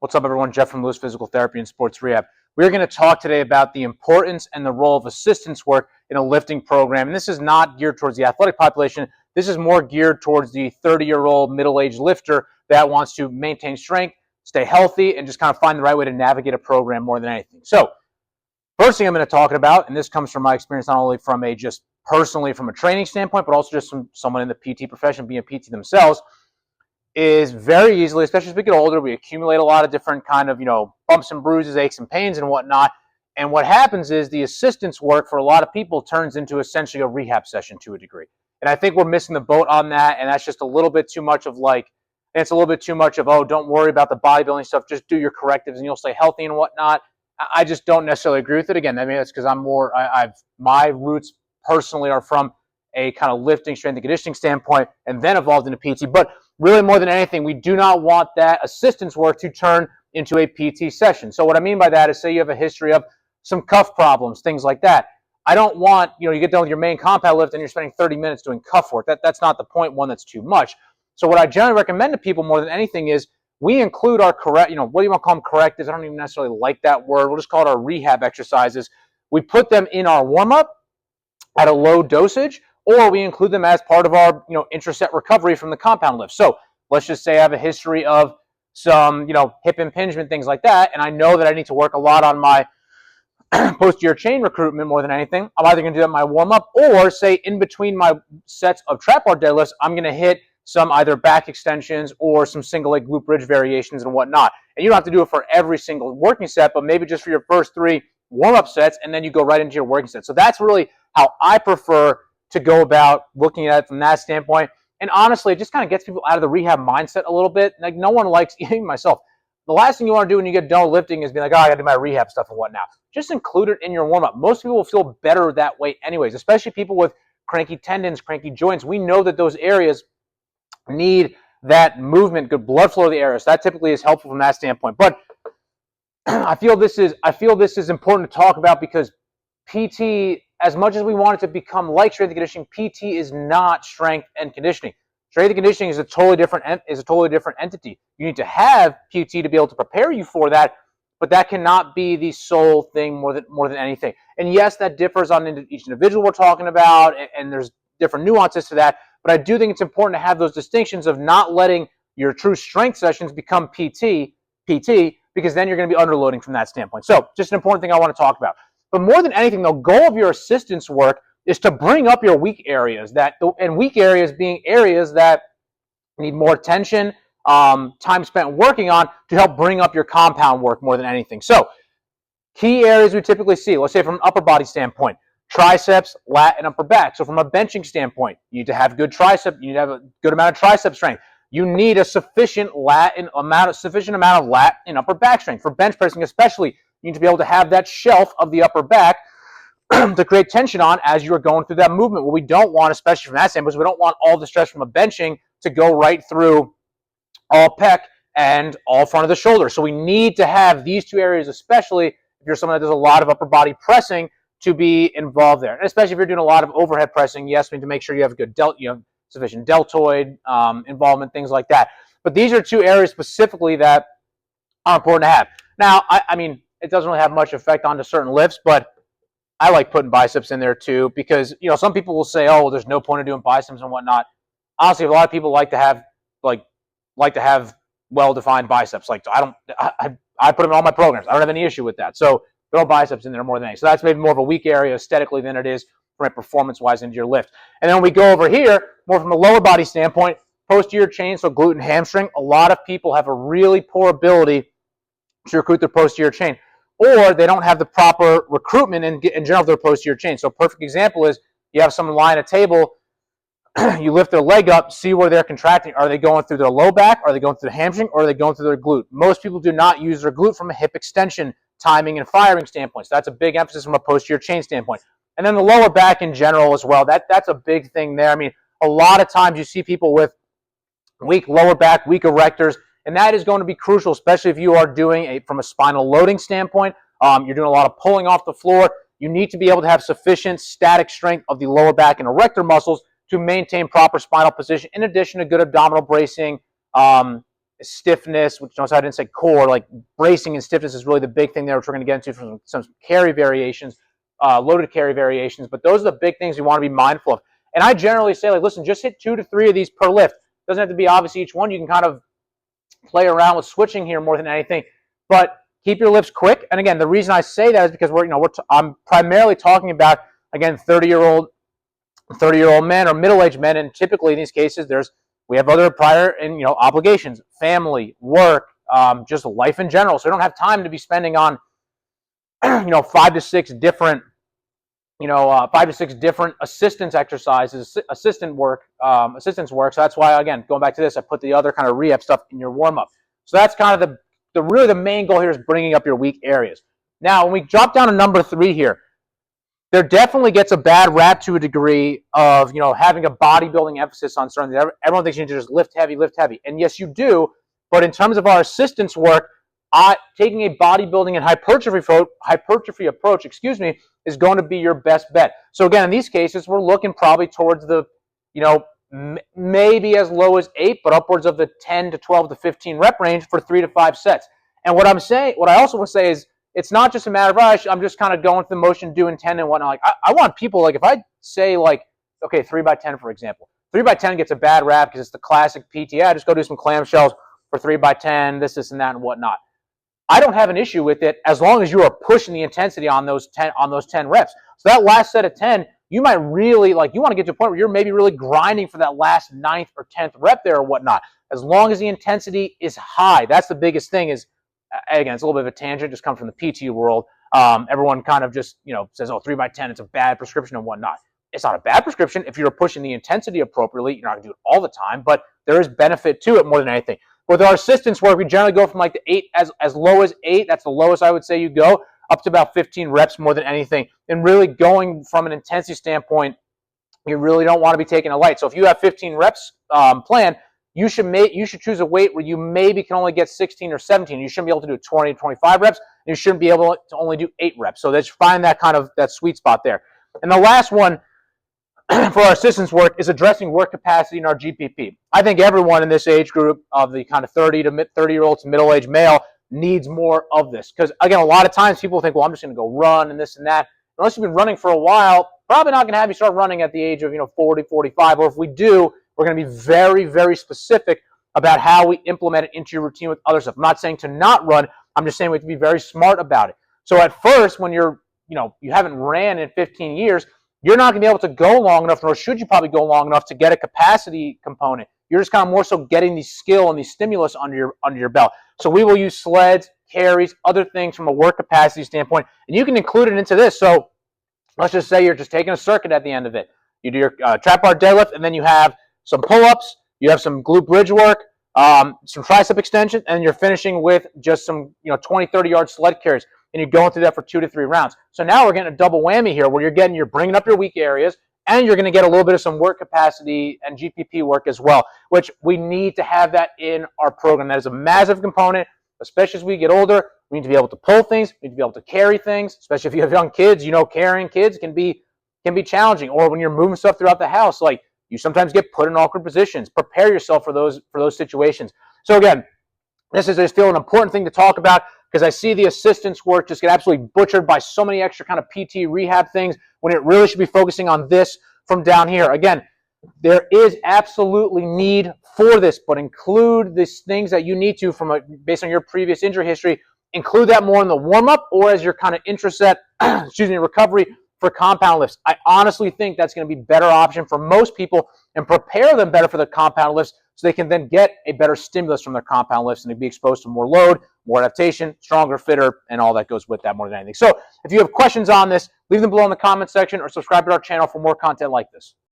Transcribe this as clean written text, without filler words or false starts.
What's up, everyone? Jeff from Lewis Physical Therapy and Sports Rehab. We're going to talk today about the importance and the role of assistance work in a lifting program. And this is not geared towards the athletic population. This is more geared towards the 30-year-old middle-aged lifter that wants to maintain strength, stay healthy, and just kind of find the right way to navigate a program more than anything. So, first thing I'm going to talk about, and this comes from my experience not only from just personally from a training standpoint, but also just from someone in the PT profession being a PT themselves, is very easily, especially as we get older, we accumulate a lot of different kind of, bumps and bruises, aches and pains and whatnot. And what happens is the assistance work for a lot of people turns into essentially a rehab session to a degree. And I think we're missing the boat on that. And that's just a little bit too much of it's a little bit too much of, oh, don't worry about the bodybuilding stuff. Just do your correctives and you'll stay healthy and whatnot. I just don't necessarily agree with it. Again, I mean, that's because my roots personally are from a kind of lifting, strength and conditioning standpoint and then evolved into PT. But really, more than anything, we do not want that assistance work to turn into a PT session. So what I mean by that is, say you have a history of some cuff problems, things like that. I don't want, you get done with your main compound lift and you're spending 30 minutes doing cuff work. That's not the point. One, that's too much. So what I generally recommend to people more than anything is we include our what do you want to call them, correctives? I don't even necessarily like that word. We'll just call it our rehab exercises. We put them in our warm-up at a low dosage, or we include them as part of our, intraset recovery from the compound lift. So let's just say I have a history of some, hip impingement, things like that, and I know that I need to work a lot on my posterior chain recruitment more than anything. I'm either going to do that in my warm-up, or say in between my sets of trap bar deadlifts, I'm going to hit some either back extensions or some single leg glute bridge variations and whatnot. And you don't have to do it for every single working set, but maybe just for your first 3 warm-up sets, and then you go right into your working set. So that's really how I prefer to go about looking at it from that standpoint. And honestly, it just kind of gets people out of the rehab mindset a little bit. Like, no one likes, even myself, the last thing you want to do when you get done lifting is be like, oh, I got to do my rehab stuff and whatnot. Just include it in your warm-up. Most people will feel better that way anyways, especially people with cranky tendons, cranky joints. We know that those areas need that movement, good blood flow to the area. So that typically is helpful from that standpoint. But I feel this is important to talk about because PT, as much as we want it to become like strength and conditioning, PT is not strength and conditioning. Strength and conditioning is a totally different entity. You need to have PT to be able to prepare you for that, but that cannot be the sole thing more than anything. And yes, that differs on each individual we're talking about, and there's different nuances to that. But I do think it's important to have those distinctions of not letting your true strength sessions become PT, because then you're going to be underloading from that standpoint. So just an important thing I want to talk about. But more than anything, the goal of your assistance work is to bring up your weak areas, and weak areas being areas that need more attention, time spent working on to help bring up your compound work more than anything. So key areas we typically see, let's say from an upper body standpoint, triceps, lat, and upper back. So from a benching standpoint, you need to have good tricep, you need to have a good amount of tricep strength. You need a sufficient amount of lat and upper back strength. For bench pressing especially, you need to be able to have that shelf of the upper back to create tension on as you are going through that movement. What we don't want, especially from that standpoint, is we don't want all the stress from a benching to go right through all pec and all front of the shoulder. So we need to have these 2 areas, especially if you're someone that does a lot of upper body pressing, to be involved there. And especially if you're doing a lot of overhead pressing, yes, we need to make sure you have a good sufficient deltoid involvement, things like that. But these are 2 areas specifically that are important to have. Now, I mean, it doesn't really have much effect onto certain lifts, but I like putting biceps in there too because, some people will say, oh, well, there's no point in doing biceps and whatnot. Honestly, a lot of people like to have well-defined biceps. Like, I put them in all my programs. I don't have any issue with that. So throw biceps in there more than anything. So that's maybe more of a weak area aesthetically than it is from a performance-wise into your lift. And then when we go over here, more from a lower body standpoint, posterior chain, so glute and hamstring, a lot of people have a really poor ability to recruit their posterior chain, or they don't have the proper recruitment in general of their posterior chain. So a perfect example is you have someone lying at a table, you lift their leg up, see where they're contracting. Are they going through their low back? Are they going through the hamstring? Or are they going through their glute? Most people do not use their glute from a hip extension, timing, and firing standpoint. So that's a big emphasis from a posterior chain standpoint. And then the lower back in general as well. That's a big thing there. I mean, a lot of times you see people with weak lower back, weak erectors, and that is going to be crucial, especially if you are doing from a spinal loading standpoint. You're doing a lot of pulling off the floor. You need to be able to have sufficient static strength of the lower back and erector muscles to maintain proper spinal position, in addition to good abdominal bracing, stiffness, which notice I didn't say core, like bracing and stiffness is really the big thing there, which we're going to get into from some carry variations, loaded carry variations. But those are the big things we want to be mindful of. And I generally say, like, listen, just hit 2 to 3 of these per lift. Doesn't have to be obviously each one. You can kind of play around with switching here more than anything. But keep your lifts quick. And again, the reason I say that is because I'm primarily talking about, again, 30-year-old men or middle-aged men, and typically in these cases, we have other prior and obligations, family, work, just life in general. So we don't have time to be spending on 5 to 6 different assistance exercises, assistance work. So that's why, again, going back to this, I put the other kind of rehab stuff in your warm up. So that's kind of really the main goal here is bringing up your weak areas. Now, when we drop down to number 3 here, there definitely gets a bad rap to a degree of, having a bodybuilding emphasis on certain things. Everyone thinks you need to just lift heavy, and yes, you do. But in terms of our assistance work, taking a bodybuilding and hypertrophy approach, is going to be your best bet. So again, in these cases, we're looking probably towards the, maybe as low as 8, but upwards of the 10 to 12 to 15 rep range for 3 to 5 sets. And what I also want to say is, it's not just a matter of, I'm just kind of going through the motion, doing 10 and whatnot. Like, I want people, like, if I say, like, okay, 3 by 10, for example. 3 by 10 gets a bad rap because it's the classic PT. Just go do some clamshells for 3 by 10, this and that, and whatnot. I don't have an issue with it as long as you are pushing the intensity on those 10 reps. So that last set of 10, you might really, you want to get to a point where you're maybe really grinding for that last 9th or 10th rep there or whatnot. As long as the intensity is high, that's the biggest thing is, again, it's a little bit of a tangent, just come from the PT world. Everyone kind of just, says, 3 by 10, it's a bad prescription and whatnot. It's not a bad prescription if you're pushing the intensity appropriately. You're not going to do it all the time, but there is benefit to it more than anything. With our assistance work, we generally go from like the 8, as low as 8, that's the lowest I would say you go, up to about 15 reps more than anything. And really going from an intensity standpoint, you really don't want to be taking a light. So if you have 15 reps planned, you should choose a weight where you maybe can only get 16 or 17. You shouldn't be able to do 20 to 25 reps. And you shouldn't be able to only do 8 reps. So let's find that kind of that sweet spot there. And the last one for our assistance work is addressing work capacity in our GPP. I think everyone in this age group of the kind of 30-year-old to middle-aged male needs more of this. Because, again, a lot of times people think, well, I'm just going to go run and this and that. Unless you've been running for a while, probably not going to have you start running at the age of 40, 45. Or if we do, we're going to be very, very specific about how we implement it into your routine with other stuff. I'm not saying to not run. I'm just saying we have to be very smart about it. So at first, when you haven't ran in 15 years, you're not going to be able to go long enough, nor should you probably go long enough to get a capacity component. You're just kind of more so getting the skill and the stimulus under your belt. So we will use sleds, carries, other things from a work capacity standpoint, and you can include it into this. So let's just say you're just taking a circuit at the end of it. You do your trap bar deadlift, and then you have some pull-ups, you have some glute bridge work, some tricep extension, and you're finishing with just some 20, 30-yard sled carries. And you're going through that for 2 to 3 rounds. So now we're getting a double whammy here where you're bringing up your weak areas and you're going to get a little bit of some work capacity and GPP work as well, which we need to have that in our program. That is a massive component, especially as we get older. We need to be able to pull things. We need to be able to carry things, especially if you have young kids. Carrying kids can be challenging. Or when you're moving stuff throughout the house, like you sometimes get put in awkward positions. Prepare yourself for those situations. So again, this is just feel an important thing to talk about, because I see the assistance work just get absolutely butchered by so many extra kind of PT rehab things when it really should be focusing on this from down here. Again, there is absolutely need for this, but include these things that you need to based on your previous injury history. Include that more in the warm-up or as your kind of intraset, recovery for compound lifts. I honestly think that's going to be a better option for most people and prepare them better for the compound lifts so they can then get a better stimulus from their compound lifts and they be exposed to more load, more adaptation, stronger, fitter, and all that goes with that more than anything. So if you have questions on this, leave them below in the comment section or subscribe to our channel for more content like this.